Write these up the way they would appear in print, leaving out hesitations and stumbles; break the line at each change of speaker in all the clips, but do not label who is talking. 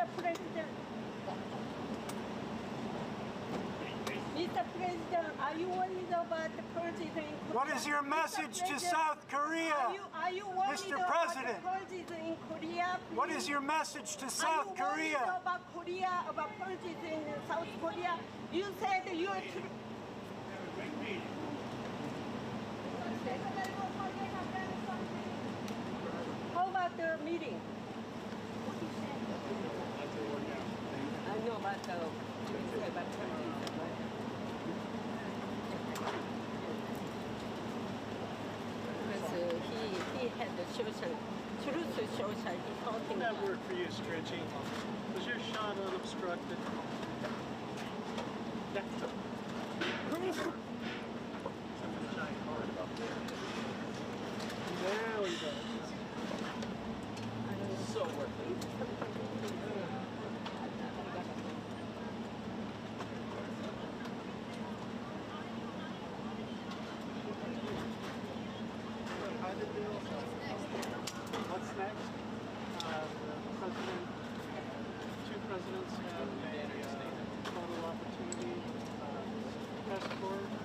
Mr. President. Mr. President, are you worried about the purges in Korea?
What is your message to South Korea?
Are you worried
Mr.
about
President?
the purges in Korea? Please?
What is your message to South
Korea? Are you worried
Korea?
about Korea, about purges in South Korea? You said you are... How about the meeting? I know about the because he had the social, truth social, he talking
That
about.
word for you, stretchy. Was your shot unobstructed? There we go. So worth it. What's next? The president, two presidents have a total opportunity passport.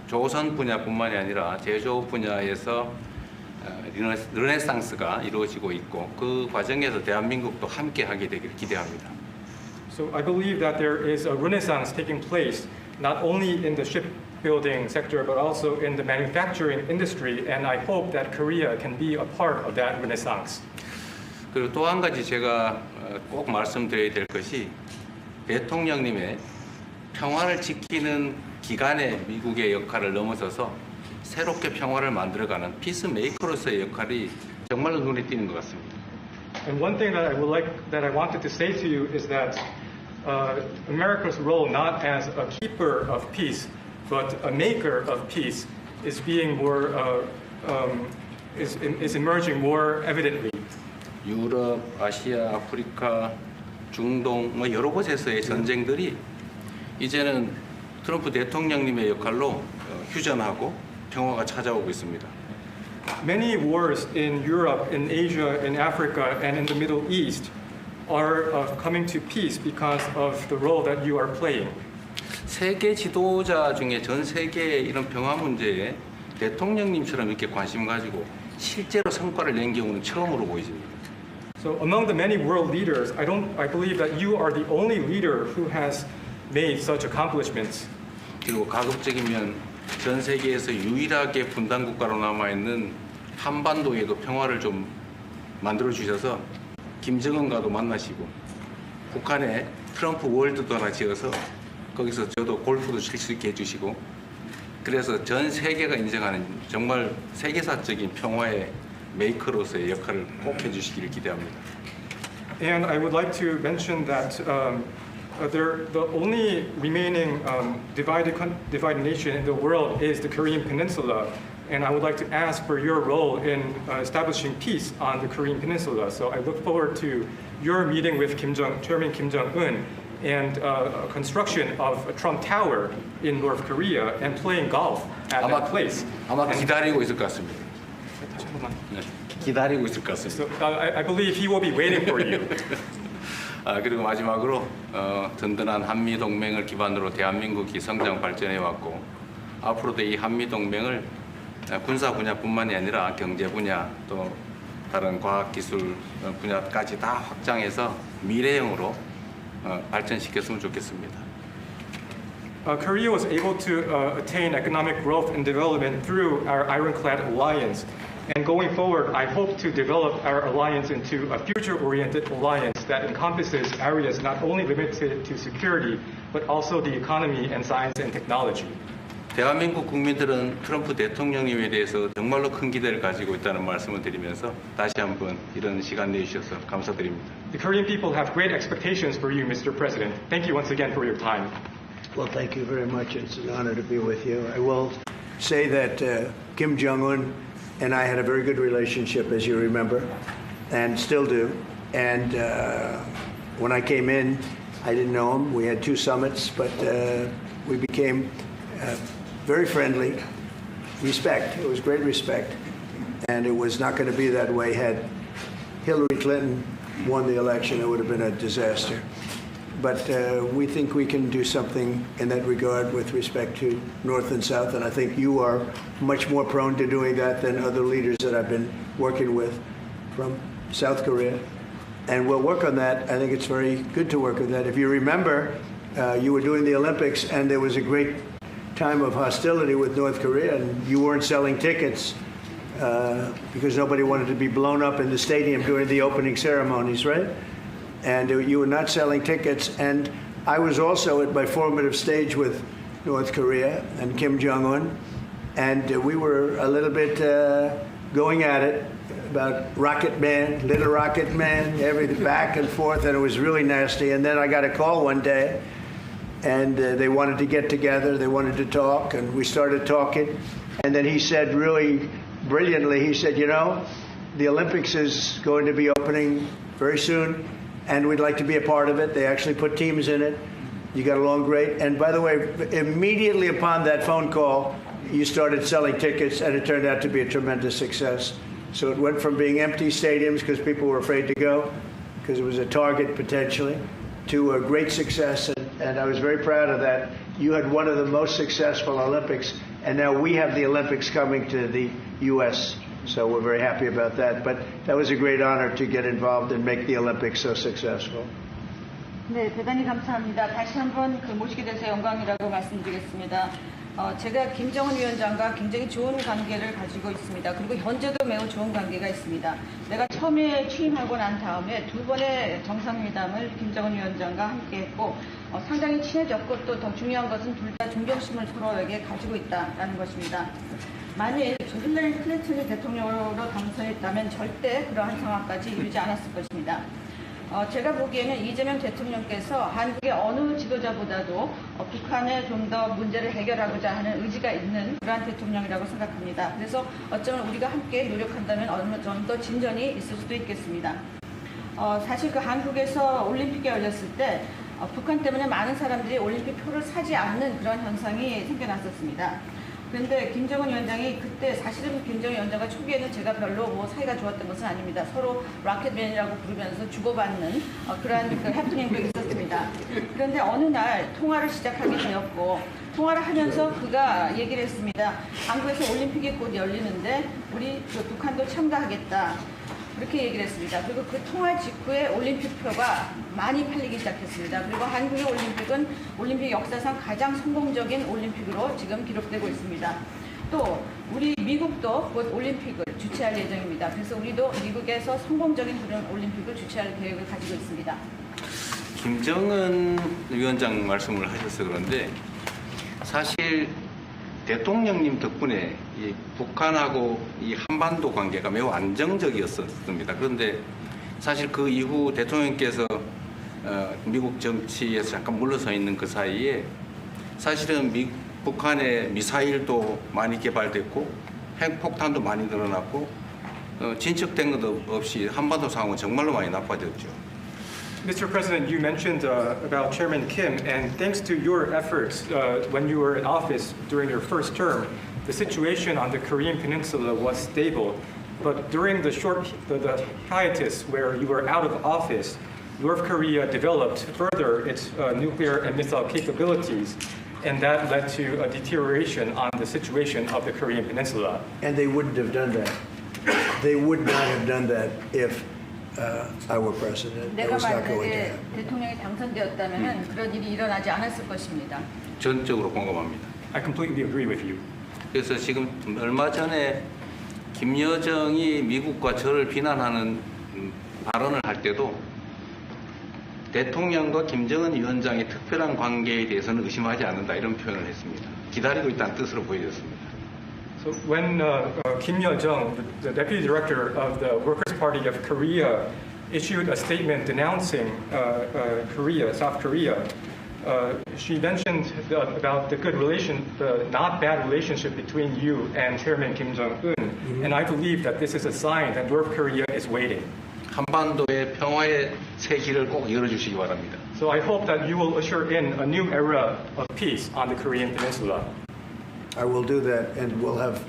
조선 분야뿐만이 아니라 제조업 분야에서 르네상스가 이루어지고 있고 그 과정에서 대한민국도 함께 하게 되기를 기대합니다.
So I believe that there is a renaissance taking place not only in the shipbuilding sector but also in the manufacturing industry, and I hope that Korea can be a part of that renaissance.
그리고 또 한 가지 제가 꼭 말씀드려야 될 것이 대통령님의 평화를 지키는 기간의 미국의 역할을 넘어서서 새롭게 평화를 만들어가는 피스메이커로서의 역할이 정말로 눈에 띄는 것 같습니다.
And one thing that I wanted to say to you is that America's role not as a keeper of peace but a maker of peace is being more is emerging more evidently.
유럽, 아시아, 아프리카, 중동 여러 곳에서의 전쟁들이 이제는 트럼프 대통령님의 역할로 휴전하고 평화가 찾아오고 있습니다.
Many wars in Europe, in Asia, in Africa, and in the Middle East are coming to peace because of the role that you are playing.
세계 지도자 중에 전 세계의 이런 평화 문제에 대통령님처럼 이렇게 관심 가지고 실제로 성과를 낸 경우는 처음으로 보여집니다.
So among the many world leaders, I believe that you are the only leader who has made such accomplishments.
그리고 가급적이면 전 세계에서 유일하게 분단 국가로 남아 있는 한반도의 그 평화를 좀 만들어 주셔서 김정은과도 만나시고 북한에 트럼프 월드도 하나 지어서 거기서 저도 골프도 칠 수 있게 해주시고 그래서 전 세계가 인정하는 정말 세계사적인 평화의 메이커로서의 역할을 꼭 해주시기를 기대합니다.
And I would like to mention that the only remaining divided nation in the world is the Korean Peninsula, and I would like to ask for your role in establishing peace on the Korean Peninsula. So I look forward to your meeting with Chairman Kim Jong-un and construction of a Trump Tower in North Korea and playing golf at that place.
아마 기다리고 있을 것 같습니다. 네, 기다리고 있을 것 같습니다.
So I believe he will be waiting for you.
그리고 마지막으로 든든한 한미 동맹을 기반으로 대한민국이 성장 발전해 왔고 앞으로도 이 한미 동맹을 군사 분야뿐만이 아니라 경제 분야 또 다른 과학 기술 분야까지 다 확장해서 미래형으로 발전시켰으면 좋겠습니다.
Korea was able to attain economic growth and development through our ironclad alliance. And going forward, I hope to develop our alliance into a future-oriented alliance that encompasses areas not only limited to security, but also the economy and science and technology.
대한민국 국민들은 트럼프 대통령님에 대해서 정말로 큰 기대를 가지고 있다는 말씀을 드리면서 다시 한번 이런 시간 내주셔서 감사드립니다.
The Korean people have great expectations for you, Mr. President. Thank you once again for your time.
Well, thank you very much. It's an honor to be with you. I will say that Kim Jong-un and I had a very good relationship, as you remember, and still do. And when I came in, I didn't know him. We had 2 summits, but we became very friendly. Respect. It was great respect. And it was not going to be that way had Hillary Clinton won the election. It would have been a disaster. But we think we can do something in that regard with respect to North and South, and I think you are much more prone to doing that than other leaders that I've been working with from South Korea. And we'll work on that. I think it's very good to work on that. If you remember, you were doing the Olympics, and there was a great time of hostility with North Korea, and you weren't selling tickets because nobody wanted to be blown up in the stadium during the opening ceremonies, right? And you were not selling tickets. And I was also at my formative stage with North Korea and Kim Jong-un, and we were a little bit going at it about Rocket Man, Little Rocket Man, everything back and forth, and it was really nasty. And then I got a call one day, and they wanted to get together, they wanted to talk, and we started talking. And then he said really brilliantly, he said, you know, the Olympics is going to be opening very soon, and we'd like to be a part of it. They actually put teams in it. You got along great. And by the way, immediately upon that phone call, you started selling tickets, and it turned out to be a tremendous success. So it went from being empty stadiums because people were afraid to go, because it was a target potentially, to a great success. And I was very proud of that. you had one of the most successful Olympics, and now we have the Olympics coming to the U.S., so we're very happy about that. But that was a great honor to get involved and make the Olympics so successful.
네, 대단히 감사합니다. 다시 한번 모시게 돼서 영광이라고 말씀드리겠습니다. 제가 김정은 위원장과 굉장히 좋은 관계를 가지고 있습니다. 그리고 현재도 매우 좋은 관계가 있습니다. 내가 처음에 취임하고 난 다음에 두 번의 정상회담을 김정은 위원장과 함께 했고 상당히 친해졌고 또 더 중요한 것은 둘 다 존경심을 서로에게 가지고 있다는 것입니다. 만일 힐러리 클린턴이 대통령으로 당선했다면 절대 그러한 상황까지 이르지 않았을 것입니다. 제가 보기에는 이재명 대통령께서 한국의 어느 지도자보다도 북한에 좀 더 문제를 해결하고자 하는 의지가 있는 그러한 대통령이라고 생각합니다. 그래서 어쩌면 우리가 함께 노력한다면 어느 정도 진전이 있을 수도 있겠습니다. 사실 그 한국에서 올림픽이 열렸을 때 북한 때문에 많은 사람들이 올림픽 표를 사지 않는 그런 현상이 생겨났었습니다. 그런데 김정은 위원장이 그때 사실은 김정은 위원장과 초기에는 제가 별로 사이가 좋았던 것은 아닙니다. 서로 락켓맨이라고 부르면서 주고받는 그러한 그 해프닝도 있었습니다. 그런데 어느 날 통화를 시작하게 되었고 통화를 하면서 그가 얘기를 했습니다. 한국에서 올림픽이 곧 열리는데 우리 북한도 참가하겠다. 그렇게 얘기를 했습니다. 그리고 그 통화 직후에 올림픽표가 많이 팔리기 시작했습니다. 그리고 한국의 올림픽은 올림픽 역사상 가장 성공적인 올림픽으로 지금 기록되고 있습니다. 또 우리 미국도 곧 올림픽을 주최할 예정입니다. 그래서 우리도 미국에서 성공적인 그런 올림픽을 주최할 계획을 가지고 있습니다.
김정은 위원장 말씀을 하셔서 그런데 사실 대통령님 덕분에 이 북한하고 이 한반도 관계가 매우 안정적이었습니다. 그런데 사실 그 이후 대통령께서 미국 정치에서 잠깐 물러서 있는 그 사이에 사실은 북한의 미사일도 많이 개발됐고 핵폭탄도 많이 늘어났고 진척된 것도 없이 한반도 상황은 정말로 많이 나빠졌죠.
Mr. President, you mentioned about Chairman Kim, and thanks to your efforts when you were in office during your first term, the situation on the Korean Peninsula was stable. But during the hiatus where you were out of office, North Korea developed further its nuclear and missile capabilities, and that led to a deterioration on the situation of the Korean Peninsula.
And they wouldn't have done that. They would not have done that if I were president. That
내가
was not going to
만약에
happen.
대통령이 당선되었다면 그런 일이 일어나지 않았을 것입니다.
전적으로 공감합니다.
I completely agree with you.
그래서 지금 얼마 전에 김여정이 미국과 저를 비난하는 발언을 할 때도 대통령과 김정은 위원장의 특별한 관계에 대해서는 의심하지 않는다 이런 표현을 했습니다. 기다리고 있다는 뜻으로 보여졌습니다.
So when Kim Yo-jong, the deputy director of the Workers' Party of Korea, issued a statement denouncing South Korea, she mentioned about the not bad relationship between you and Chairman Kim Jong-un, and I believe that this is a sign that North Korea is waiting.
한반도의 평화의 새 길을 꼭 열어주시기 바랍니다.
So I hope that you will usher in a new era of peace on the Korean Peninsula.
I will do that, and we'll have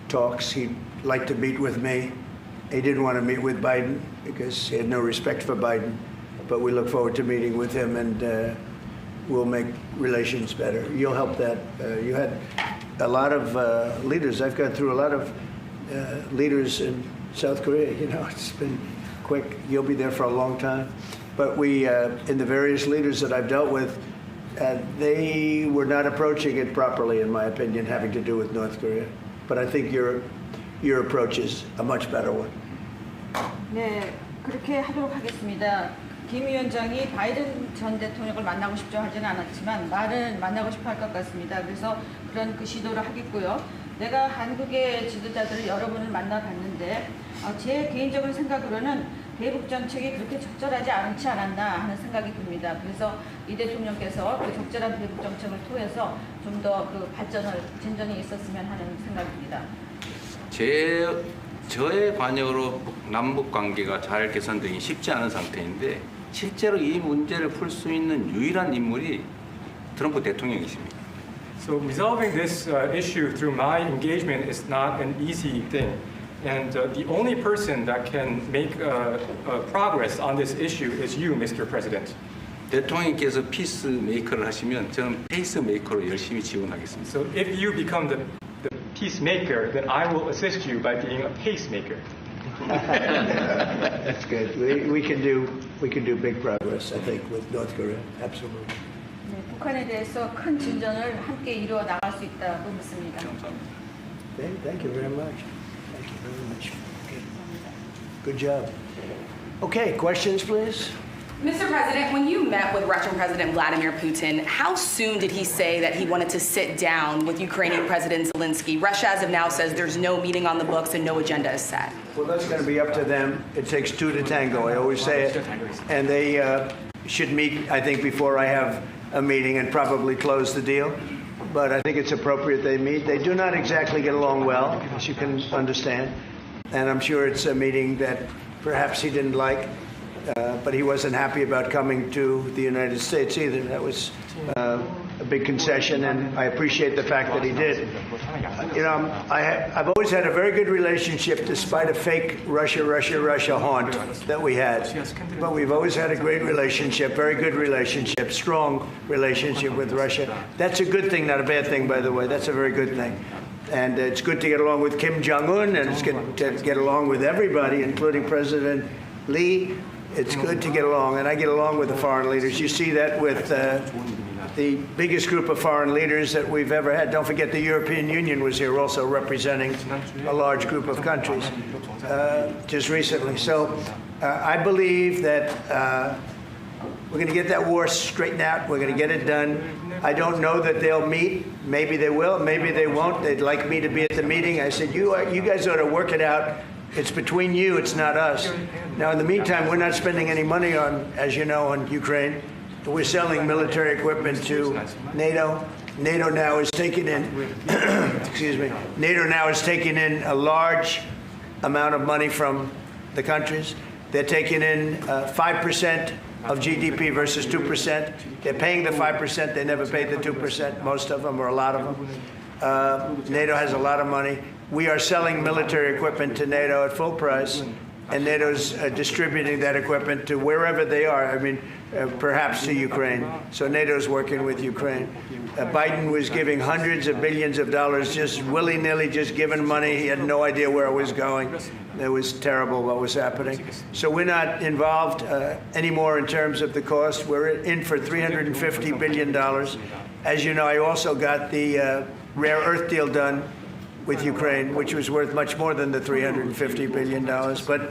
talks. He'd like to meet with me. He didn't want to meet with Biden because he had no respect for Biden, but we look forward to meeting with him, and we'll make relations better. You'll help that. You had a lot of leaders. I've gone through a lot of leaders in South Korea. You know, it's been quick. You'll be there for a long time. But we, in the various leaders that I've dealt with, they were not approaching it properly, in my opinion, having to do with North Korea. But I think your approach is a much better one.
네, 그렇게 하도록 하겠습니다. 김 위원장이 바이든 전 대통령을 만나고 싶죠 하지는 않았지만 나는 만나고 싶어 할 것 같습니다. 그래서 그런 그 시도를 하겠고요. 내가 한국의 지도자들을 여러 분을 만나봤는데 제 개인적인 생각으로는 대북 정책이 그렇게 적절하지 않지 않았나 하는 생각이 듭니다. 그래서 이 대통령께서 그 적절한 대북 정책을 통해서 좀 더 그 진전이 있었으면 하는 생각입니다.
저의 관여로 남북 관계가 잘 개선되기 쉽지 않은 상태인데 실제로 이 문제를 풀 수 있는 유일한 인물이 트럼프 대통령이십니다.
So resolving this issue through my engagement is not an easy thing. And the only person that can make progress on this issue is you, Mr. President.
대통령께서 피스 메이커를 하시면 저는 페이스 메이커로 열심히 지원하겠습니다.
So if you become the peacemaker, then I will assist you by being a pacemaker.
That's good. We can do big progress, I think, with North Korea. Absolutely.
네, 북한에 대해서 큰 진전을 함께 이루어 나갈 수 있다고 믿습니다.
Thank you very much. Thank you very much. Good job. Okay, questions, please?
Mr. President, when you met with Russian President Vladimir Putin, how soon did he say that he wanted to sit down with Ukrainian President Zelensky? Russia, as of now, says there's no meeting on the books and no agenda is set.
Well, that's going to be up to them. It takes two to tango. I always say it. And they should meet, I think, before I have a meeting and probably close the deal. But I think it's appropriate they meet. They do not exactly get along well, as you can understand. And I'm sure it's a meeting that perhaps he didn't like. But he wasn't happy about coming to the United States either. That was a big concession, and I appreciate the fact that he did. You know, I've always had a very good relationship, despite a fake Russia haunt that we had. But we've always had a great relationship, very good relationship, strong relationship with Russia. That's a good thing, not a bad thing, by the way. That's a very good thing. And it's good to get along with Kim Jong-un, and it's good to get along with everybody, including President Lee. It's good to get along, and I get along with the foreign leaders. You see that with the biggest group of foreign leaders that we've ever had. Don't forget the European Union was here also representing a large group of countries just recently. So I believe that we're going to get that war straightened out. We're going to get it done. I don't know that they'll meet. Maybe they will. Maybe they won't. They'd like me to be at the meeting. I said, you guys ought to work it out. It's between you, it's not us. Now, in the meantime, we're not spending any money on, as you know, on Ukraine. We're selling military equipment to NATO. NATO now is taking in, excuse me, NATO now is taking in a large amount of money from the countries. They're taking in 5% of GDP versus 2%. They're paying the 5%. They never paid the 2%, most of them, or a lot of them. NATO has a lot of money. We are selling military equipment to NATO at full price, and NATO's distributing that equipment to wherever they are. I mean, perhaps to Ukraine. So NATO's working with Ukraine. Biden was giving hundreds of billions of dollars, just willy-nilly, just giving money. He had no idea where it was going. It was terrible what was happening. So we're not involved anymore in terms of the cost. We're in for $350 billion. As you know, I also got the rare earth deal done with Ukraine, which was worth much more than the $350 billion. But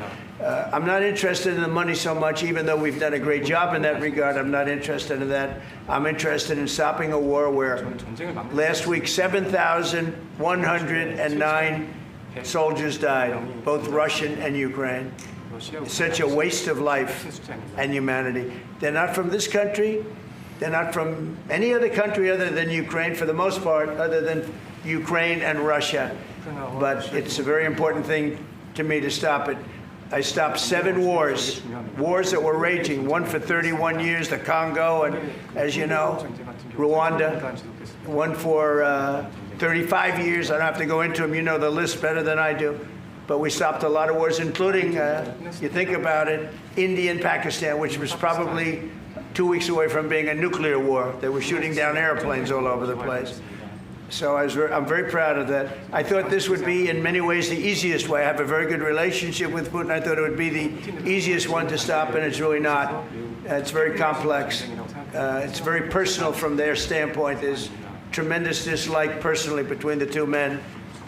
I'm not interested in the money so much, even though we've done a great job in that regard. I'm not interested in that. I'm interested in stopping a war where last week 7,109 soldiers died, both Russian and Ukraine. It's such a waste of life and humanity. They're not from this country. They're not from any other country other than Ukraine, for the most part, other than Ukraine and Russia. But it's a very important thing to me to stop it. I stopped 7 wars that were raging, one for 31 years, the Congo, and as you know, Rwanda, one for 35 years. I don't have to go into them. You know the list better than I do. But we stopped a lot of wars, including, you think about it, India and Pakistan, which was probably 2 weeks away from being a nuclear war. They were shooting down airplanes all over the place. So I'm very proud of that. I thought this would be, in many ways, the easiest way. I have a very good relationship with Putin. I thought it would be the easiest one to stop, and it's really not. It's very complex. It's very personal from their standpoint. There's tremendous dislike personally between the two men,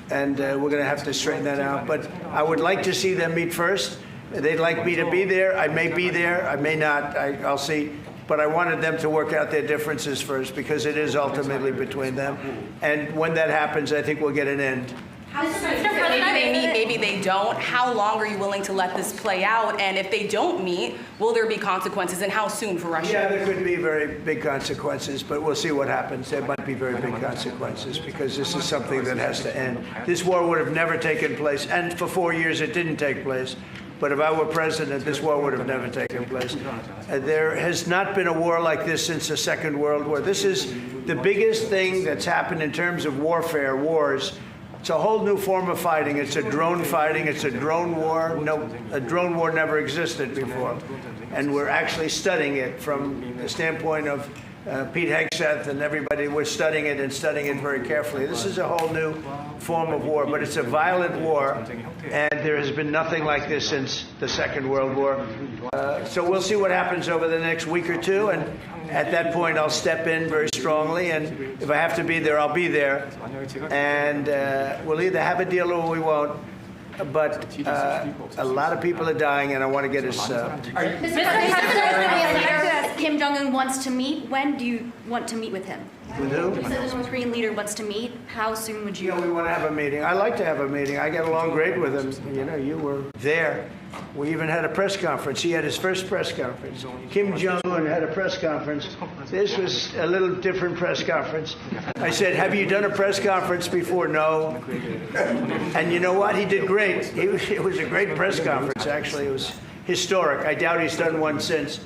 and we're going to have to straighten that out. But I would like to see them meet first. They'd like me to be there. I may be there. I may not. I'll see. But I wanted them to work out their differences first, because it is ultimately between them. And when that happens, I think we'll get an end.
Maybe they meet, maybe they don't. How long are you willing to let this play out? And if they don't meet, will there be consequences, and how soon for Russia?
Yeah, there could be very big consequences, but we'll see what happens. There might be very big consequences, because this is something that has to end. This war would have never taken place, and for 4 years it didn't take place. But if I were president, this war would have never taken place. There has not been a war like this since the Second World War. This is the biggest thing that's happened in terms of warfare, wars, It's a whole new form of fighting. It's a drone fighting. It's a drone war. No, a drone war never existed before. And we're actually studying it from the standpoint of Pete Hegseth and everybody. We're studying it and studying it very carefully. This is a whole new form of war, but it's a violent war, and there has been nothing like this since the Second World War. So we'll see what happens over the next week or two, and at that point I'll step in very strongly, and if I have to be there, I'll be there. And we'll either have a deal or we won't. But a lot of people are dying, and I want to get us.
Mr. President, Kim Jong-un wants to meet. When do you want to meet with him?
With who?
You said the North Korean leader wants to meet. How soon would you?
You know, we want to have a meeting. I like to have a meeting. I get along great with him. You know, you were there. We even had a press conference. He had his first press conference. Kim Jong-un had a press conference. This was a little different press conference. I said, have you done a press conference before? No. And you know what? He did great. It was a great press conference, actually. It was historic. I doubt he's done one since.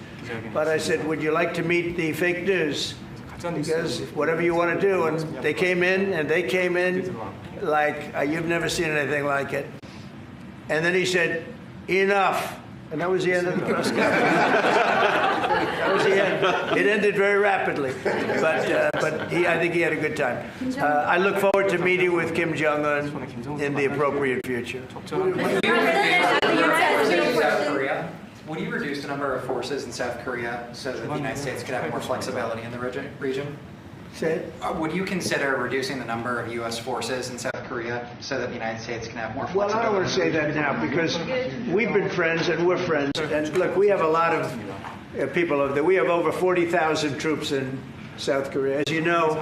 But I said, would you like to meet the fake news? Because whatever you want to do. And they came in like you've never seen anything like it. And then he said, enough. And that was the end of the press conference. That was the end. It ended very rapidly. But I think he had a good time. I look forward to meeting with Kim Jong-un in the appropriate future.
Would you reduce the number of forces in South Korea so that the United States could have more flexibility in the region?
Say it.
Would you consider reducing the number of U.S. forces in South Korea so that the United States can have more flexibility?
Well, I don't want to say that now because we've been friends and we're friends. And look, we have a lot of people over there. We have over 40,000 troops in South Korea. As you know,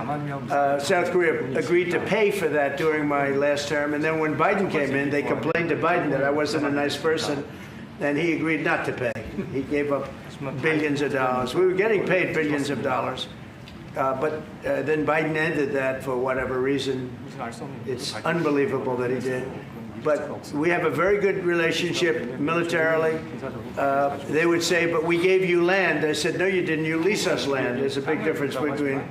South Korea agreed to pay for that during my last term. And then when Biden came in, they complained to Biden that I wasn't a nice person. And he agreed not to pay. He gave up billions of dollars. We were getting paid billions of dollars. But then Biden ended that for whatever reason. It's unbelievable that he did. But we have a very good relationship militarily. They would say, but we gave you land. I said, no, you didn't. You lease us land. There's a big difference between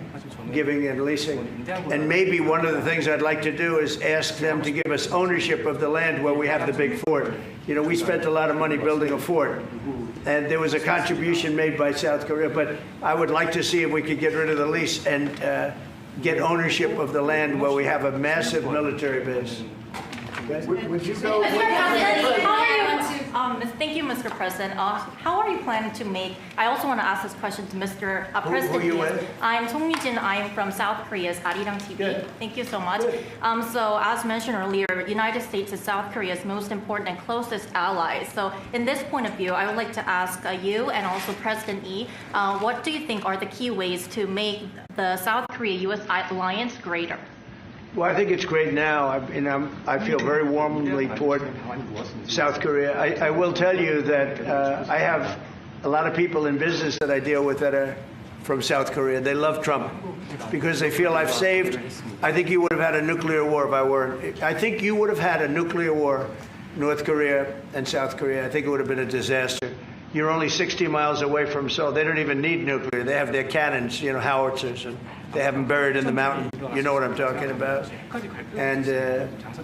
giving and leasing. And maybe one of the things I'd like to do is ask them to give us ownership of the land where we have the big fort. You know, we spent a lot of money building a fort. And there was a contribution made by South Korea. But I would like to see if we could get rid of the lease and get ownership of the land where we have a massive military base.
Would you go? Thank you, Mr. President. How are you planning to make? I also want to ask this question to Mr. President.
Who are you with?
I'm Song Mi-jin. I'm from South Korea's Arirang TV.
Good.
Thank you so much. So as mentioned earlier, United States is South Korea's most important and closest ally. So in this point of view, I would like to ask you and also President Lee, what do you think are the key ways to make the South Korea-U.S. alliance greater?
Well, I think it's great now. I feel very warmly toward South Korea. I will tell you that I have a lot of people in business that I deal with that are from South Korea. They love Trump because they feel I've saved. I think you would have had a nuclear war if I weren't. I think you would have had a nuclear war, North Korea and South Korea. I think it would have been a disaster. You're only 60 miles away from Seoul. They don't even need nuclear. They have their cannons, you know, howitzers, and they have them buried in the mountain. You know what I'm talking about. And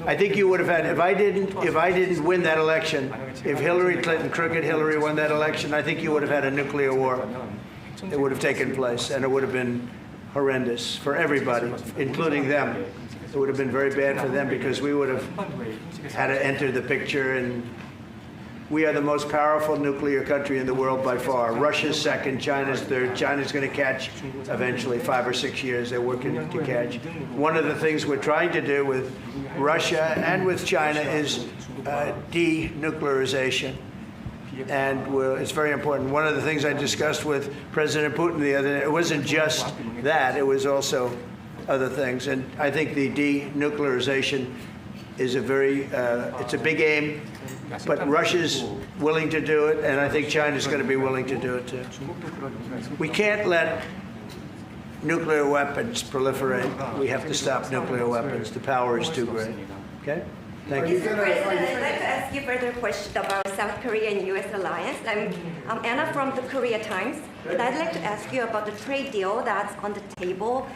I think you would have had, if I didn't win that election, if Hillary Clinton, crooked Hillary, won that election, I think you would have had a nuclear war. It would have taken place, and it would have been horrendous for everybody, including them. It would have been very bad for them because we would have had to enter the picture, and we are the most powerful nuclear country in the world by far. Russia's second, China's third. China's going to catch eventually, 5 or 6 years. They're working to catch. One of the things we're trying to do with Russia and with China is denuclearization. And it's very important. One of the things I discussed with President Putin the other day, it wasn't just that, it was also other things. And I think the denuclearization is it's a big aim. But Russia's willing to do it, and I think China's going to be willing to do it too. We can't let nuclear weapons proliferate. We have to stop nuclear weapons. The power is too great. Okay? Thank you.
Mr. President, I'd like to ask you further question about South Korea and U.S. alliance. I'm Anna from the Korea Times, and I'd like to ask you about the trade deal that's on the table.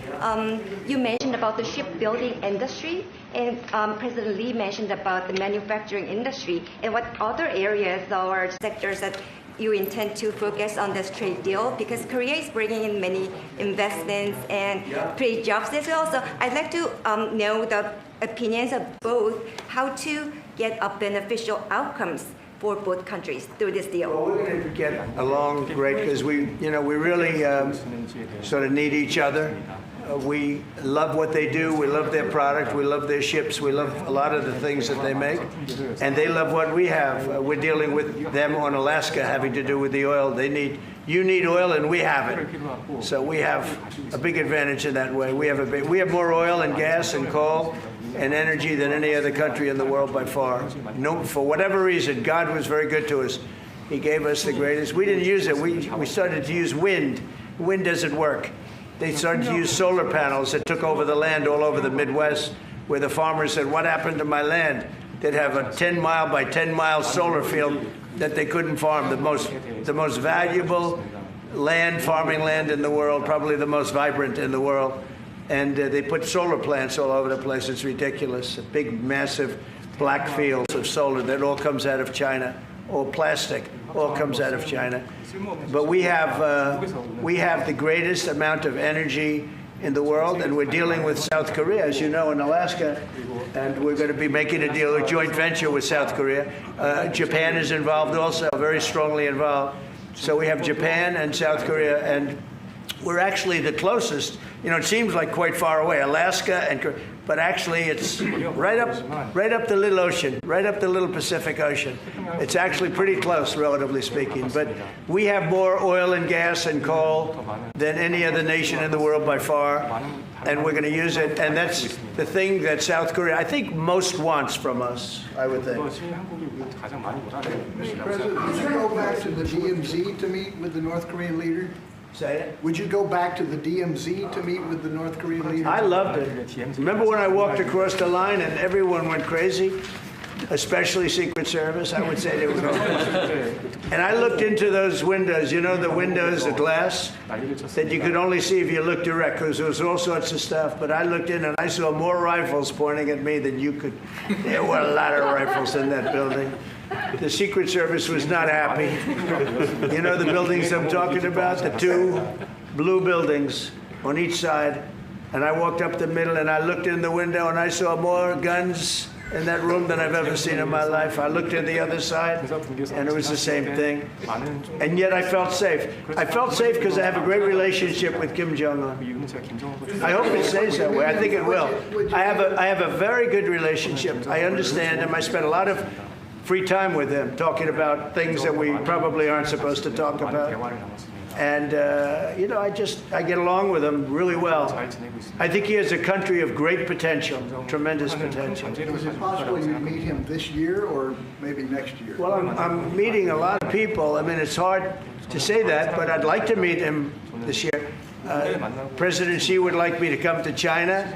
You mentioned about the shipbuilding industry, and President Lee mentioned about the manufacturing industry. And what other areas or sectors that you intend to focus on this trade deal? Because Korea is bringing in many investments and create jobs as well. So I'd like to know the opinions of both, how to get a beneficial outcomes for both countries through this deal.
Well, we're going to get along great because we really sort of need each other. We love what they do. We love their product. We love their ships. We love a lot of the things that they make. And they love what we have. We're dealing with them on Alaska having to do with the oil. You need oil and we have it. So we have a big advantage in that way. We have more oil and gas and coal and energy than any other country in the world by far. No, for whatever reason, God was very good to us. He gave us the greatest. We didn't use it. We started to use wind. Wind doesn't work. They started to use solar panels that took over the land all over the Midwest, where the farmers said, what happened to my land? They'd have a 10-mile by 10-mile solar field that they couldn't farm, the most valuable farming land in the world, probably the most vibrant in the world. And they put solar plants all over the place. It's ridiculous. Big, massive black fields of solar that all comes out of China, or plastic, all comes out of China. But we have the greatest amount of energy in the world, and we're dealing with South Korea, as you know, in Alaska, and we're going to be making a deal, a joint venture with South Korea. Japan is involved also, very strongly involved. So we have Japan and South Korea, and we're actually the closest. It seems like quite far away, Alaska, but actually it's right up the little ocean, right up the little Pacific Ocean. It's actually pretty close, relatively speaking. But we have more oil and gas and coal than any other nation in the world by far, and we're going to use it. And that's the thing that South Korea, I think, most wants from us, I would think.
Mr. President, would you go back to the DMZ to meet with the North Korean leader?
Say it.
Would you go back to the DMZ to meet with the North Korean leader?
I loved it. Remember when I walked across the line and everyone went crazy? Especially Secret Service, I would say they were crazy. And I looked into those windows, the windows, the glass, that you could only see if you looked direct, because there was all sorts of stuff. But I looked in and I saw more rifles pointing at me than you could. There were a lot of rifles in that building. The Secret Service was not happy. You know the buildings I'm talking about? The two blue buildings on each side. And I walked up the middle and I looked in the window and I saw more guns in that room than I've ever seen in my life. I looked at the other side and it was the same thing. And yet I felt safe. I felt safe because I have a great relationship with Kim Jong-un. I hope it stays that way. I think it will. I have a very good relationship. I understand him. I spent a lot of free time with him, talking about things that we probably aren't supposed to talk about. And, I get along with him really well. I think he has a country of great potential, tremendous potential.
Is it possible you meet him this year or maybe next year?
Well, I'm meeting a lot of people. I mean, it's hard to say that, but I'd like to meet him this year. President Xi would like me to come to China.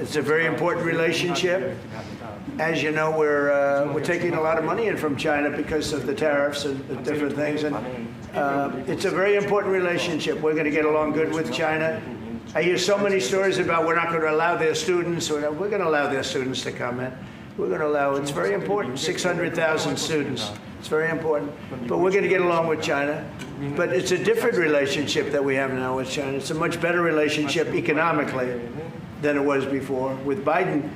It's a very important relationship. As you know, we're taking a lot of money in from China because of the tariffs and different things. And it's a very important relationship. We're going to get along good with China. I hear so many stories about we're not going to allow their students. We're going to allow their students to come in. We're going to allow, it's very important, 600,000 students. It's very important. But we're going to get along with China. But it's a different relationship that we have now with China. It's a much better relationship economically than it was before. With Biden,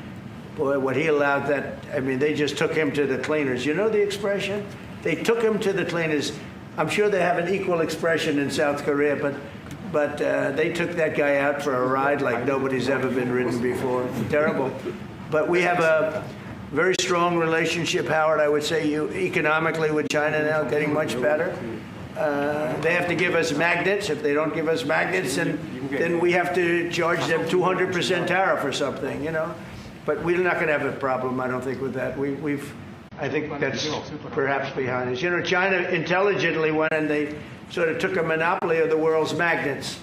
boy, what he allowed they just took him to the cleaners. You know the expression? They took him to the cleaners. I'm sure they have an equal expression in South Korea, but they took that guy out for a ride like nobody's ever been ridden before. Terrible. But we have a very strong relationship, Howard, I would say, economically with China now, getting much better. They have to give us magnets. If they don't give us magnets, then we have to charge them 200% tariff or something, But we're not going to have a problem, I don't think, with that. I think that's perhaps behind us. China intelligently went and they sort of took a monopoly of the world's magnets.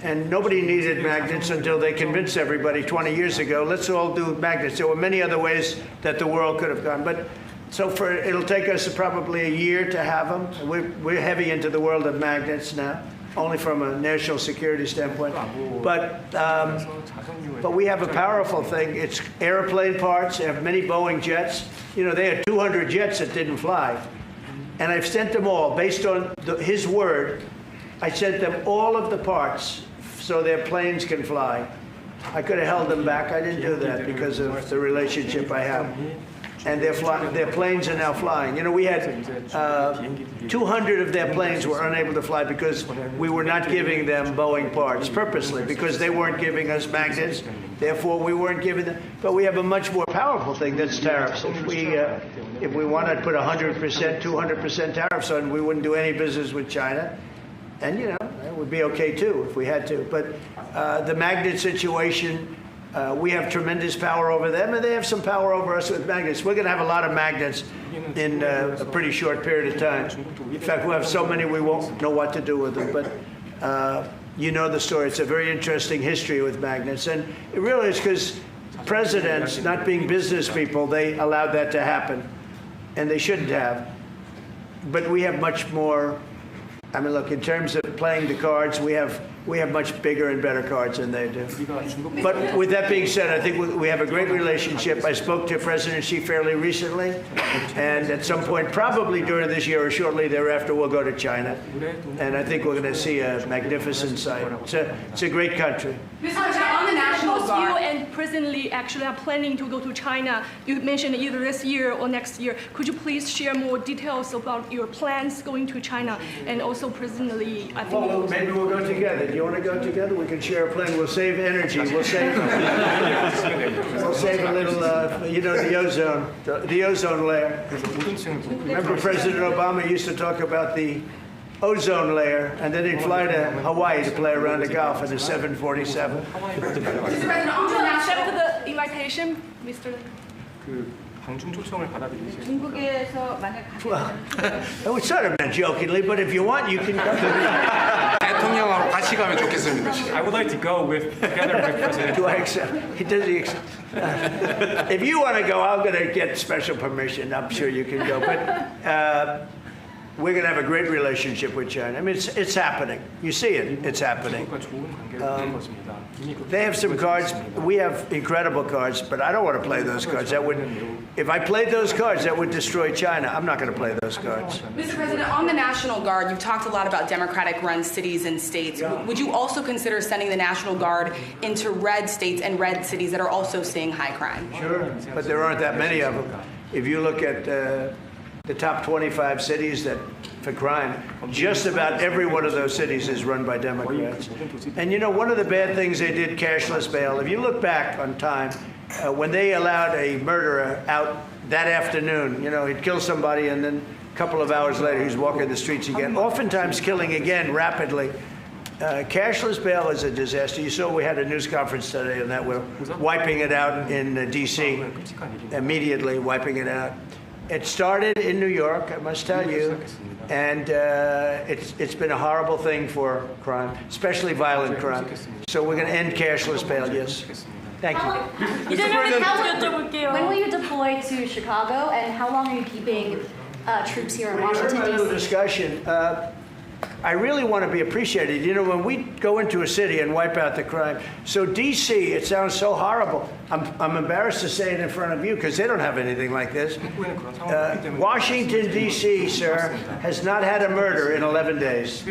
And nobody needed magnets until they convinced everybody 20 years ago, let's all do magnets. There were many other ways that the world could have gone. But so it'll take us probably a year to have them. We're heavy into the world of magnets now, only from a national security standpoint. But we have a powerful thing. It's airplane parts. They have many Boeing jets. You know, they had 200 jets that didn't fly. And I've sent them all, based on his word, I sent them all of the parts so their planes can fly. I could have held them back. I didn't do that because of the relationship I have. And their planes are now flying. You know, we had 200 of their planes were unable to fly because we were not giving them Boeing parts purposely, because they weren't giving us magnets. Therefore, we weren't giving them. But we have a much more powerful thing that's tariffs. If we wanted to put 100%, 200% tariffs on, we wouldn't do any business with China. And, you know, it would be okay, too, if we had to. But the magnet situation, we have tremendous power over them, and they have some power over us with magnets. We're going to have a lot of magnets in a pretty short period of time. In fact, we'll have so many we won't know what to do with them. But you know the story. It's a very interesting history with magnets. And it really is because presidents, not being business people, they allowed that to happen. And they shouldn't have. But we have much more. I mean, look, in terms of playing the cards, we have much bigger and better cards than they do. But with that being said, I think we have a great relationship. I spoke to President Xi fairly recently, and at some point, probably during this year or shortly thereafter, we'll go to China. And I think we're going to see a magnificent sight. It's a great country.
Mr. President, on the National Guard, you and President Lee actually are planning to go to China. You mentioned either this year or next year. Could you please share more details about your plans going to China? And also President Lee, I think...
Well, maybe we'll go together. Do you want to go together? We can share a plane. We'll save energy. We'll save a little, you know, the ozone layer. Remember President Obama used to talk about the ozone layer, and then he'd fly to Hawaii to play around the Gulf in a 747.
Mr. President, on to accept the invitation, Mr.
중국에서 만약
Well, we sort of meant jokingly, but if you want, you can go.
대통령하고 같이 가면 좋겠습니다.
I would like to go together with President.
Do I accept? Does he accept? If you want to go, I'm going to get special permission. I'm sure you can go. But we're going to have a great relationship with China. I mean, it's happening. You see it. It's happening. They have some cards. We have incredible cards, but I don't want to play those cards. If I played those cards, that would destroy China. I'm not going to play those cards.
Mr. President, on the National Guard, you've talked a lot about Democratic-run cities and states. Would you also consider sending the National Guard into red states and red cities that are also seeing high crime?
Sure, but there aren't that many of them. If you look at the top 25 cities for crime, just about every one of those cities is run by Democrats. And you know, one of the bad things they did, cashless bail, if you look back on time, when they allowed a murderer out that afternoon, you know, he'd kill somebody and then a couple of hours later he's walking the streets again, oftentimes killing again rapidly. Cashless bail is a disaster. You saw we had a news conference today on that. We're wiping it out in D.C., immediately wiping it out. It started in New York, I must tell you, and it's been a horrible thing for crime, especially violent crime. So we're going to end cashless bail, yes. Thank you.
When will you deploy to Chicago, and how long are you keeping troops here in Washington,
We're in a little
D.C.?
discussion. I really want to be appreciated. You know, when we go into a city and wipe out the crime, so D.C., it sounds so horrible. I'm embarrassed to say it in front of you because they don't have anything like this. Washington, D.C., sir, has not had a murder in 11 days.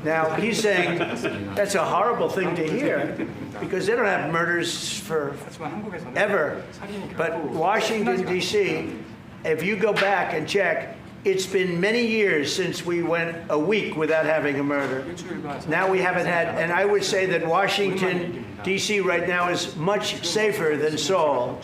Now, he's saying that's a horrible thing to hear because they don't have murders for ever. But Washington, D.C., if you go back and check, it's been many years since we went a week without having a murder. Now we haven't had, and I would say that Washington, D.C. right now is much safer than Seoul.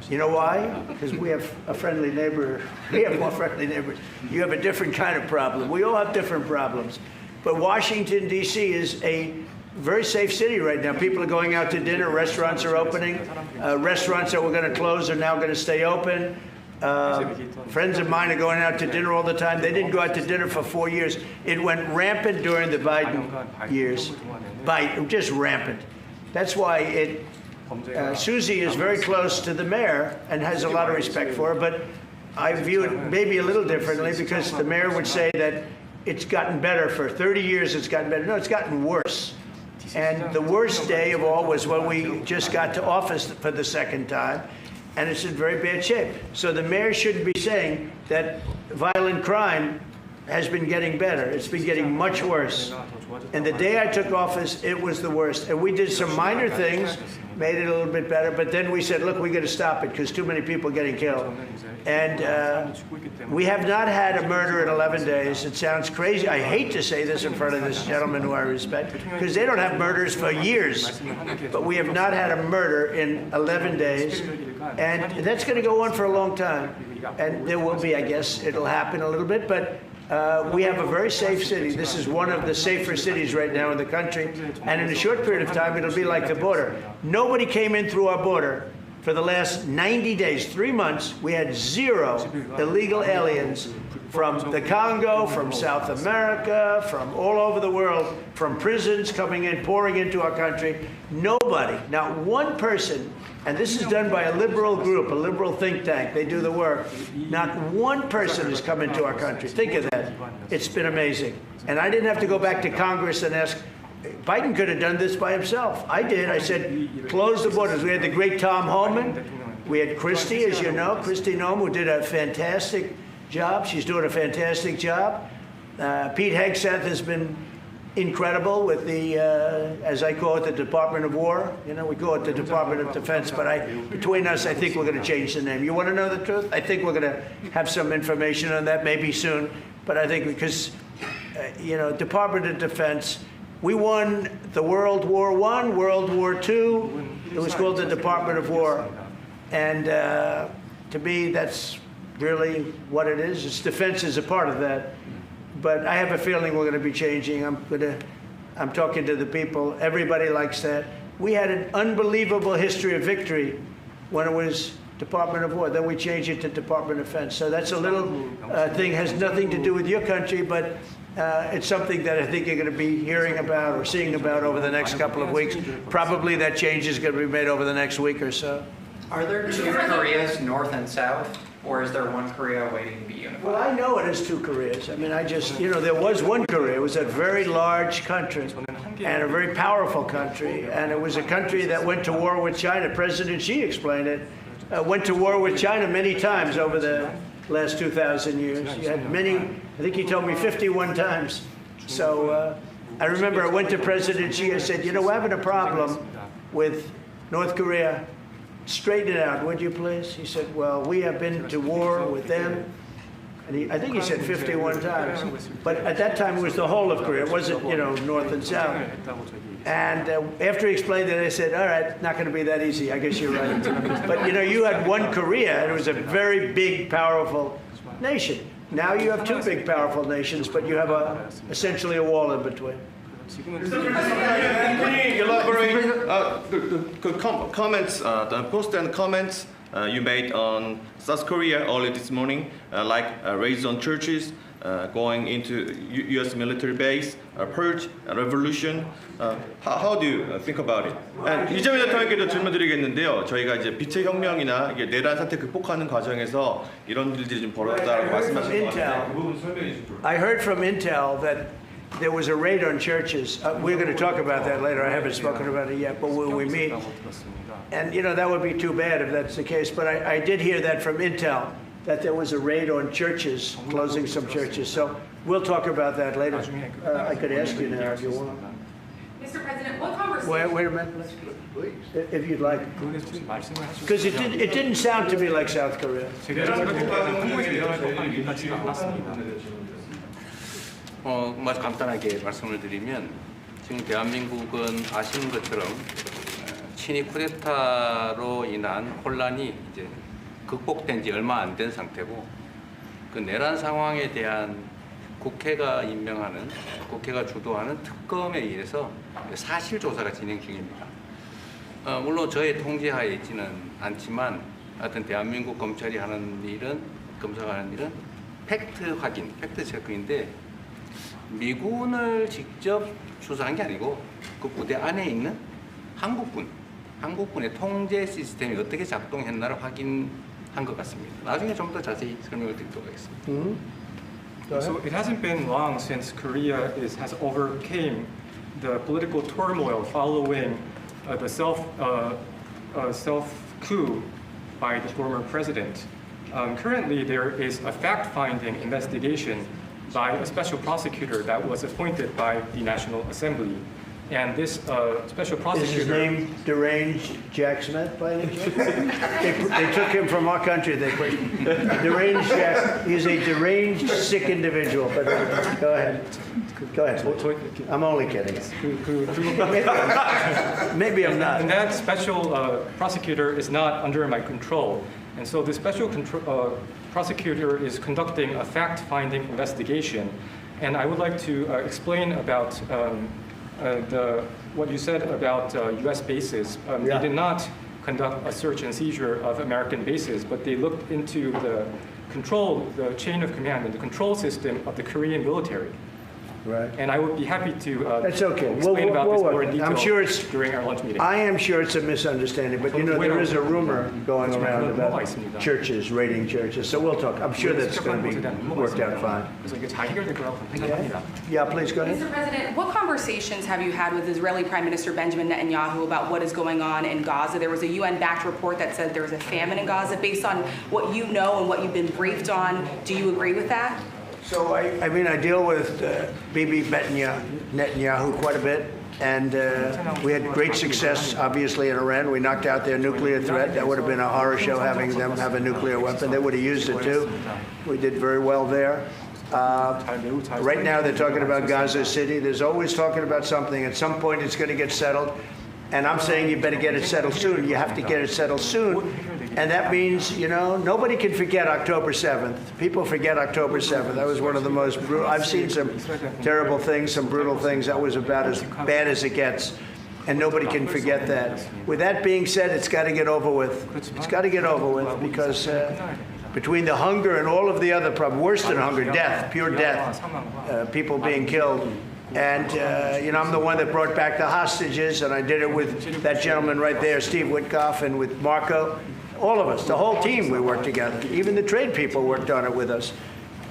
You know why? Because we have a friendly neighbor. We have more friendly neighbors. You have a different kind of problem. We all have different problems. But Washington, D.C. is a very safe city right now. People are going out to dinner. Restaurants are opening. Restaurants that were going to close are now going to stay open. Friends of mine are going out to dinner all the time. They didn't go out to dinner for 4 years. It went rampant during the Biden years. Just rampant. That's why Susie is very close to the mayor and has a lot of respect for her, but I view it maybe a little differently because the mayor would say that it's gotten better for 30 years, it's gotten better. No, it's gotten worse. And the worst day of all was when we just got to office for the second time, and it's in very bad shape. So the mayor shouldn't be saying that violent crime has been getting better. It's been getting much worse. And the day I took office, it was the worst. And we did some minor things, made it a little bit better, but then we said, look, we got to stop it because too many people are getting killed. And we have not had a murder in 11 days. It sounds crazy. I hate to say this in front of this gentleman who I respect, because they don't have murders for years. But we have not had a murder in 11 days. And that's going to go on for a long time. And there will be, I guess, it'll happen a little bit, but we have a very safe city. This is one of the safer cities right now in the country. And in a short period of time, it'll be like the border. Nobody came in through our border for the last 90 days, 3 months. We had 0 illegal aliens from the Congo, from South America, from all over the world, from prisons coming in, pouring into our country. Nobody, not one person, and this is done by a liberal group, a liberal think tank. They do the work. Not one person has come into our country. Think of that. It's been amazing. And I didn't have to go back to Congress and ask. Biden could have done this by himself. I did. I said, close the borders. We had the great Tom Homan. We had Christie, as you know, Christie Noem, who did a fantastic job. She's doing a fantastic job. Pete Hegseth has been incredible with the, as I call it, the Department of War. You know, we call it the Department of Defense, but between us, I think we're going to change the name. You want to know the truth? I think we're going to have some information on that maybe soon. But I think because, you know, Department of Defense, we won the World War I, World War II. It was called the Department of War. And to me, that's really what it is. It's defense is a part of that. But I have a feeling we're going to be changing. I'm talking to the people. Everybody likes that. We had an unbelievable history of victory when it was Department of War. Then we changed it to Department of Defense. So that's a little thing, has nothing to do with your country, but it's something that I think you're going to be hearing about or seeing about over the next couple of weeks. Probably that change is going to be made over the next week or so.
Are there 2 Koreas, North and South, or is there 1 Korea waiting to be unified?
Well, I know it is 2 Koreas. I mean, you know, there was 1 Korea. It was a very large country and a very powerful country. And it was a country that went to war with China. President Xi explained it. Went to war with China many times over the last 2,000 years. You had many, I think he told me 51 times. So I remember I went to President Xi. I said, you know, we're having a problem with North Korea. Straighten it out, would you please? He said, well, we have been to war with them. And I think he said 51 times. But at that time, it was the whole of Korea. It wasn't, you know, North and South. And after he explained it, I said, all right, not going to be that easy. I guess you're right. But, you know, you had 1 Korea, and it was a very big, powerful nation. Now you have 2 big, powerful nations, but you have essentially a wall in between.
Can you elaborate the comments, the post and comments you made on South Korea early this morning, like raids on churches, going into U.S. military base, purge, revolution. How do you think about it? And 이재명 대통령께도 질문드리겠는데요. 저희가 이제 빛의 혁명이나 이게 내란 사태 극복하는 과정에서 이런 일들이 좀 벌어졌다고 말씀하신 것 같아요. 그 부분 설명해 주십시오.
I heard from Intel that there was a raid on churches. We're going to talk about that later. I haven't spoken about it yet, but when we meet, and you know, that would be too bad if that's the case. But I did hear that from Intel, that there was a raid on churches, closing some churches. So we'll talk about that later. I could ask you now if you want.
Mr. President, what conversation?
Wait a minute, please. If you'd like. Because it didn't sound to me like South Korea.
뭐 간단하게 말씀을 드리면 지금 대한민국은 아시는 것처럼 친위 쿠데타로 인한 혼란이 이제 극복된 지 얼마 안 된 상태고 그 내란 상황에 대한 국회가 임명하는 국회가 주도하는 특검에 의해서 사실 조사가 진행 중입니다. 물론 저의 통제하에 있지는 않지만 하여튼 대한민국 검찰이 하는 일은, 검사가 하는 일은 팩트 확인, 팩트 체크인데 미군을 직접 수사한 게 아니고 그 부대 안에 있는 한국군의 통제 시스템이 어떻게 작동했나를 확인한 것 같습니다. 나중에 좀 더 자세히 설명을 드리도록 하겠습니다.
So it hasn't been long since Korea has overcame the political turmoil following the self coup by the former president. Currently, there is a fact-finding investigation by a special prosecutor that was appointed by the National Assembly. And this special prosecutor...
Is his name Deranged Jack Smith, by any chance? They took him from our country. They put Deranged Jack. He's a deranged, sick individual. But go ahead. Go ahead. I'm only kidding. Maybe I'm not.
And that special prosecutor is not under my control. And so the special prosecutor is conducting a fact-finding investigation. And I would like to explain about what you said about U.S. bases. They did not conduct a search and seizure of American bases, but they looked into the chain of command and the control system of the Korean military.
Right.
And I would be happy to
That's okay.
explain about this more in detail
I'm sure it's,
during our lunch meeting.
I am sure it's a misunderstanding, but you know, there is a rumor going around about churches, raiding churches, so we'll talk. I'm sure that's going to be worked out fine. Yeah, please go ahead.
Mr. President, what conversations have you had with Israeli Prime Minister Benjamin Netanyahu about what is going on in Gaza? There was a UN-backed report that said there was a famine in Gaza. Based on what you know and what you've been briefed on, do you agree with that?
So, I mean, I deal with Bibi Netanyahu quite a bit, and we had great success, obviously, in Iran. We knocked out their nuclear threat. That would have been a horror show, having them have a nuclear weapon. They would have used it, too. We did very well there. Right now, they're talking about Gaza City. There's always talking about something. At some point, it's going to get settled. And I'm saying you better get it settled soon. You have to get it settled soon. And that means, you know, nobody can forget October 7th. People forget October 7th. That was one of the most brutal. I've seen some terrible things, some brutal things. That was about as bad as it gets. And nobody can forget that. With that being said, it's got to get over with. It's got to get over with because between the hunger and all of the other problems, worse than hunger, death, pure death, people being killed. And, you know, I'm the one that brought back the hostages, and I did it with that gentleman right there, Steve Witkoff, and with Marco. All of us, the whole team, we worked together. Even the trade people worked on it with us.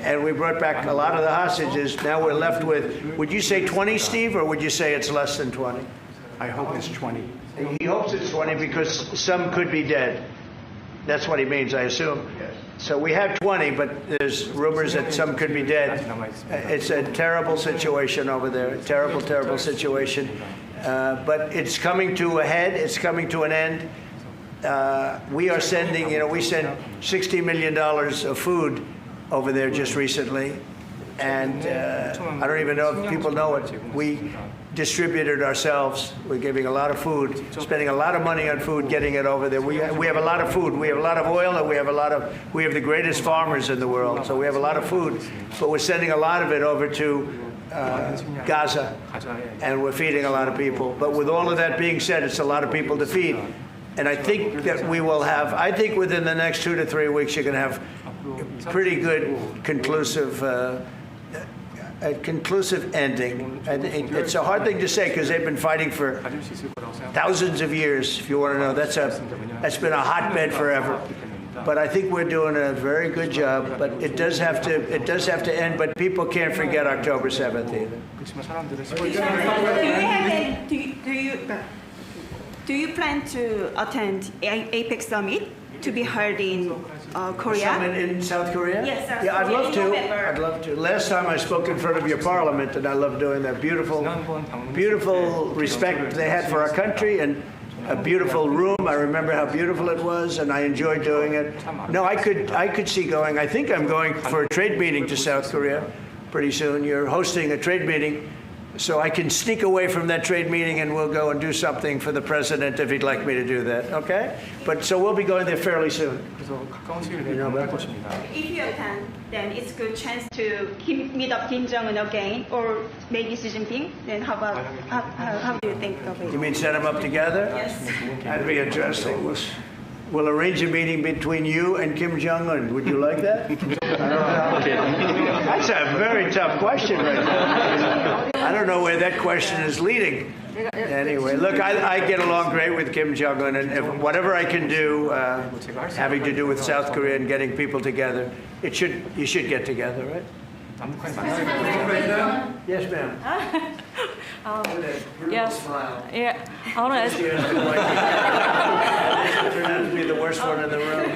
And we brought back a lot of the hostages. Now we're left with, would you say 20, Steve, or would you say it's less than 20?
I hope it's 20.
He hopes it's 20 because some could be dead. That's what he means, I assume. So we have 20, but there's rumors that some could be dead. It's a terrible situation over there, terrible, terrible situation. But it's coming to a head, it's coming to an end. We are sending, you know, we sent $60 million of food over there just recently. And I don't even know if people know it. We distributed ourselves. We're giving a lot of food, spending a lot of money on food, getting it over there. We have a lot of food. We have a lot of oil, and we have the greatest farmers in the world. So we have a lot of food, but we're sending a lot of it over to Gaza, and we're feeding a lot of people. But with all of that being said, it's a lot of people to feed. And I think that we will have, I think within the next 2 to 3 weeks, you're going to have pretty good conclusive ending. It's a hard thing to say because they've been fighting for thousands of years, if you want to know. That's been a hotbed forever. But I think we're doing a very good job. But it does have to end. But people can't forget October 7th either.
Do you plan to attend APEC summit to be held in Korea?
Summit in South Korea?
Yes, South
yeah,
Korea.
I'd love to. Last time I spoke in front of your parliament, and I love doing that. Beautiful respect they had for our country, and a beautiful room. I remember how beautiful it was, and I enjoyed doing it. No, I could see going. I think I'm going for a trade meeting to South Korea pretty soon. You're hosting a trade meeting. So I can sneak away from that trade meeting and we'll go and do something for the president if he'd like me to do that, okay? But so we'll be going there fairly soon. You know about that?
If you attend, then it's a good chance to meet up Kim Jong-un again, or maybe Xi Jinping. Then how how do you think of it?
You mean set them up together?
Yes.
That'd be interesting. we'll arrange a meeting between you and Kim Jong-un. Would you like that? That's a very tough question right now. I don't know where that question is leading. Anyway, look, I get along great with Kim Jong-un, and if whatever I can do having to do with South Korea and getting people together, you should get together, right? Yes, ma'am.
Yes. Yeah. I want to ask.
Turned out to be the worst one in the room.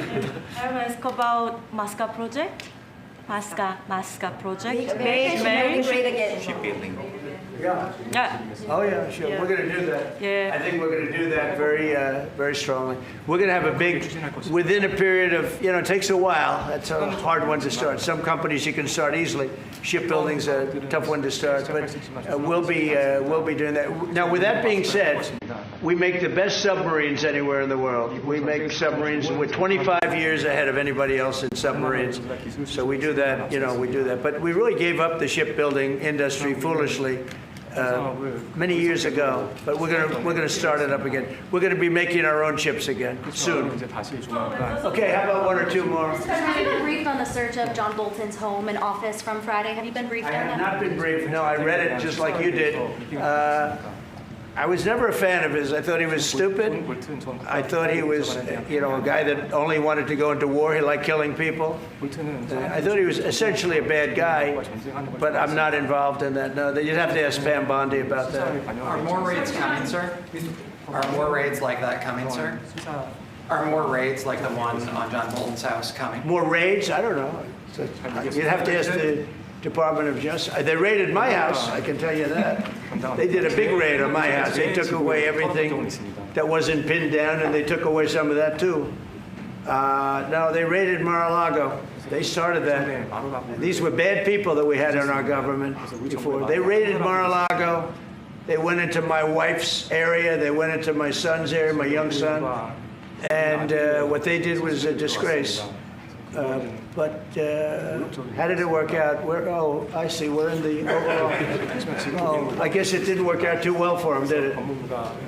I want to ask about Masca project. Masca project.
Great again.
Shipbuilding.
Yeah. Oh yeah, sure.
Yeah.
We're going to do that.
Yeah.
I think we're going to do that very strongly. We're going to have a big, within a period of, it takes a while. That's a hard one to start. Some companies you can start easily. Shipbuilding's a tough one to start, but we'll be doing that. Now, with that being said, we make the best submarines anywhere in the world. We make submarines. We're 25 years ahead of anybody else in submarines. So we do that. We do that. But we really gave up the shipbuilding industry foolishly. Many years ago, but we're gonna start it up again. We're gonna be making our own ships again soon. Okay, how about one or two more?
Have you been briefed on the search of John Bolton's home and office from Friday? Have you been briefed
I
on
have
that?
not been briefed. No, I read it just like you did. I was never a fan of his. I thought he was stupid. I thought he was, a guy that only wanted to go into war. He liked killing people. I thought he was essentially a bad guy, but I'm not involved in that. No, you'd have to ask Pam Bondi about that.
Are more raids coming, sir? Are more raids like that coming, sir? Are more raids like the one on John Bolton's house coming?
More raids? I don't know. You'd have to ask the Department of Justice. They raided my house, I can tell you that. They did a big raid on my house. They took away everything that wasn't pinned down, and they took away some of that too. No, they raided Mar-a-Lago. They started that. These were bad people that we had in our government before. They raided Mar-a-Lago. They went into my wife's area. They went into my son's area, my young son. And what they did was a disgrace. But how did it work out? I see. We're in the overall. I guess it didn't work out too well for them, did it?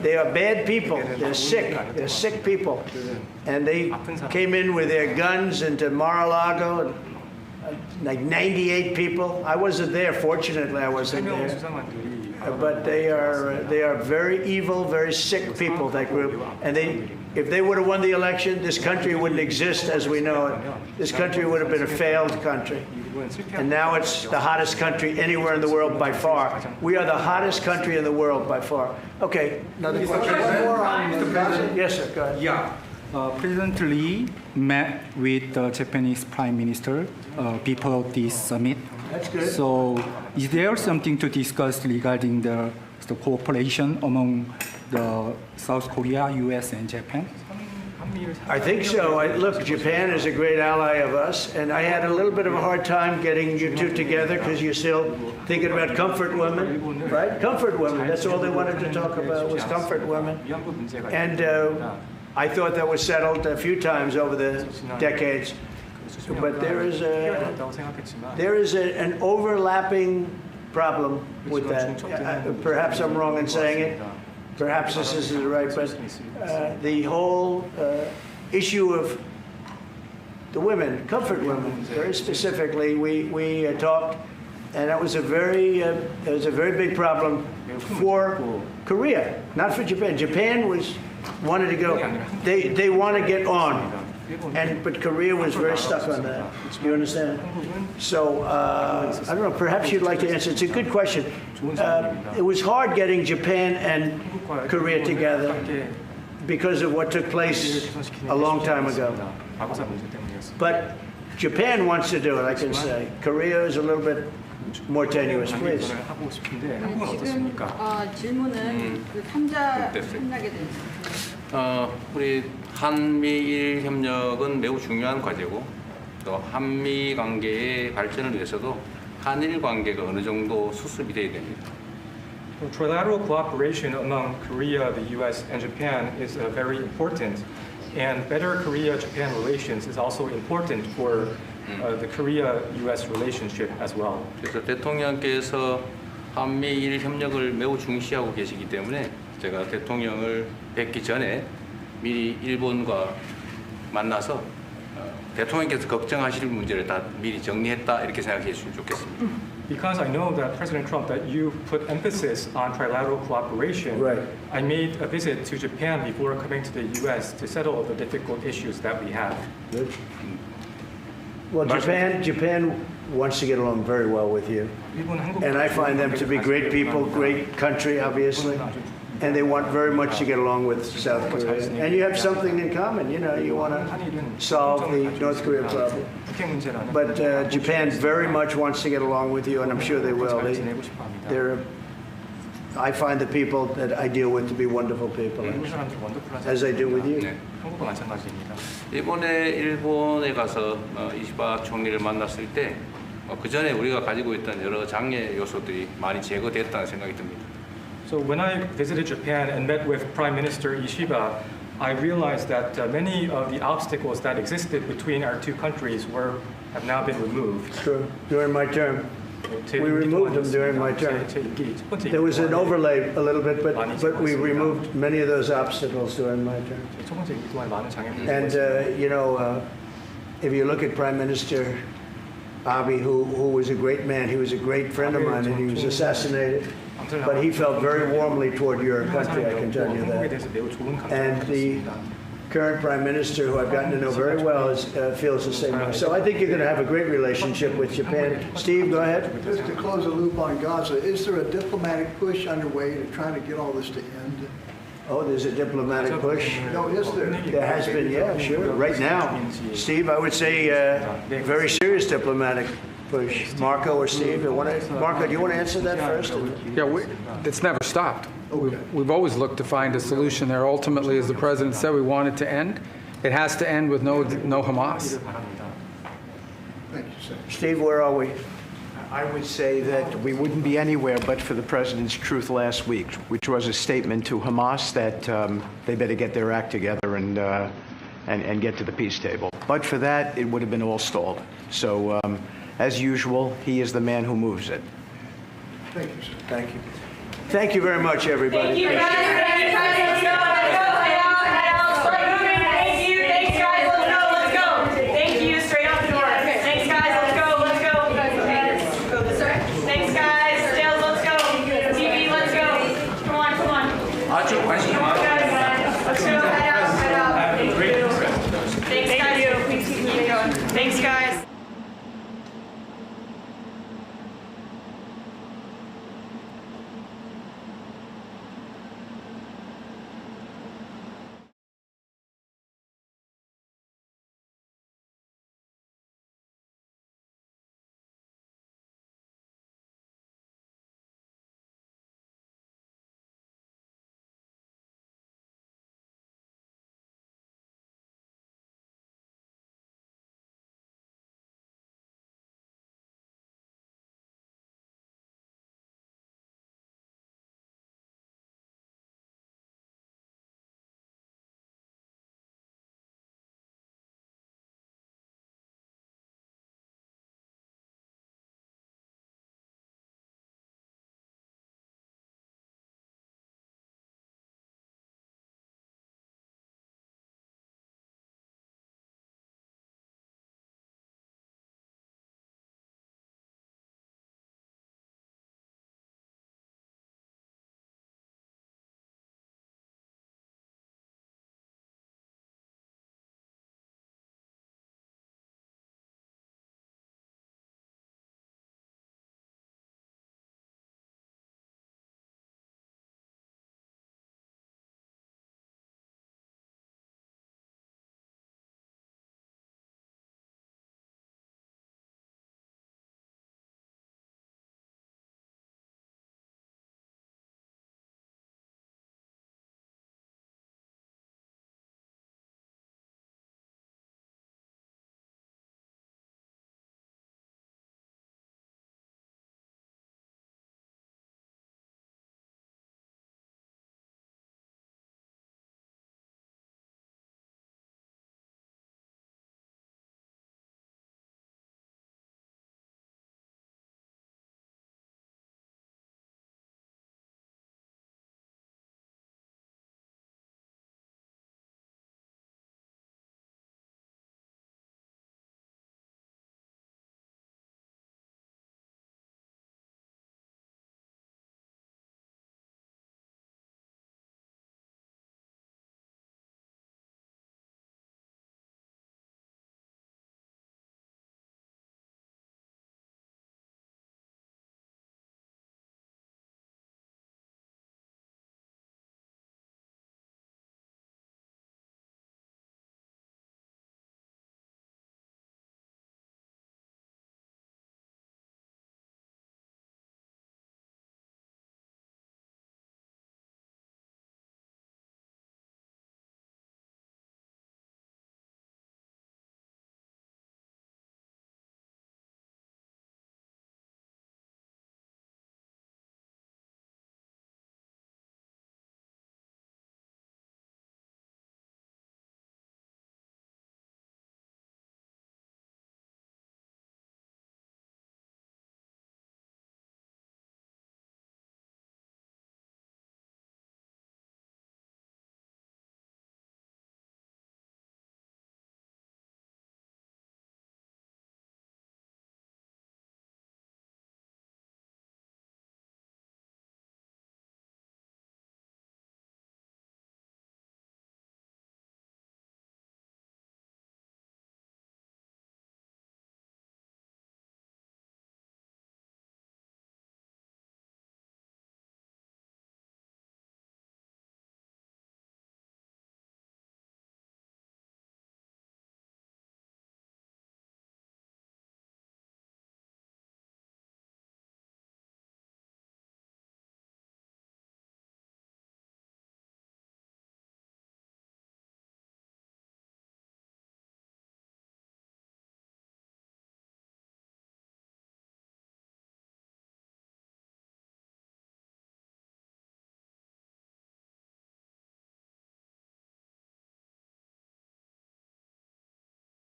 They are bad people. They're sick. They're sick people. And they came in with their guns into Mar-a-Lago, like 98 people. I wasn't there. Fortunately, I wasn't there. But they are very evil, very sick people, that group. And if they would have won the election, this country wouldn't exist as we know it. This country would have been a failed country. And now it's the hottest country anywhere in the world by far. We are the hottest country in the world by far. Okay, another question. Mr. President? Yes, sir, go ahead.
Yeah. President Lee met with the Japanese Prime Minister before this summit.
That's good.
So is there something to discuss regarding the cooperation among the South Korea, U.S., and Japan?
I think so. Look, Japan is a great ally of us, and I had a little bit of a hard time getting you two together because you're still thinking about comfort women, right? Comfort women. That's all they wanted to talk about was comfort women. And I thought that was settled a few times over the decades. But there is an overlapping problem with that. Perhaps I'm wrong in saying it. Perhaps this isn't right, but the whole issue of the women, comfort women, very specifically, we talked, and that was a very big problem for Korea, not for Japan. Japan wanted to go. They want to get on. But Korea was very stuck on that. You understand? So I don't know. Perhaps you'd like to answer. It's a good question. It was hard getting Japan and Korea together because of what took place a long time ago. But Japan wants to do it, I can say. Korea is a little bit more tenuous, please.
지금 질문은 그 3자 협력에 대해서.
우리 한미일 협력은 매우 중요한 과제고 또 한미 관계의 발전을 위해서도 한일 관계가 어느 정도 수습이 돼야 됩니다.
Trilateral cooperation among Korea, the U.S., and Japan is very important, and better Korea-Japan relations is also important for the Korea-U.S. relationship as well.
그래서 대통령께서 한미일 협력을 매우 중시하고 계시기 때문에 제가 대통령을 뵙기 전에 미리 일본과 만나서 대통령께서 걱정하실 문제를 다 미리 정리했다 이렇게 생각해 주시면 좋겠습니다.
Because I know that President Trump, that you put emphasis on trilateral cooperation,
Right.
I made a visit to Japan before coming to the U.S. to settle the difficult issues that we have.
Good. Well, Japan wants to get along very well with you. And I find them to be great people, great country, obviously. And they want very much to get along with South Korea. And you have something in common, you know, you want to solve the North Korea problem. But Japan very much wants to get along with you, and I'm sure they will. I find the people that I deal with to be wonderful people, as I do with you.
이번에 일본에 가서 이시바 총리를 만났을 때 그 전에 우리가 가지고 있던 여러 장애 요소들이 많이 제거됐다는 생각이 듭니다.
So when I visited Japan and met with Prime Minister Ishiba, I realized that many of the obstacles that existed between our two countries have now been removed.
True. During my term. We removed them during my term. There was an overlay a little bit, but we removed many of those obstacles during my term. And, you know, if you look at Prime Minister Abe, who was a great man, he was a great friend of mine, and he was assassinated. But he felt very warmly toward your country, I can tell you that. And the current Prime Minister, who I've gotten to know very well, feels the same way. So I think you're going to have a great relationship with Japan. Steve, go ahead.
Just to close the loop on Gaza, is there a diplomatic push underway to try to get all this to end?
Oh, there's a diplomatic push?
No, is there?
There has been, yeah, sure. Right now, Steve, I would say very serious diplomatic push. Marco or Steve? Marco, do you want to answer that first?
Yeah, it's never stopped. We've always looked to find a solution there. Ultimately, as the president said, we want it to end. It has to end with no Hamas.
Thank you, sir.
Steve, where are we?
I would say that we wouldn't be anywhere but for the president's truth last week, which was a statement to Hamas that they better get their act together and get to the peace table. But for that, it would have been all stalled. So, as usual, he is the man who moves it.
Thank you, sir.
Thank you. Thank you very much, everybody.
Thank you, President.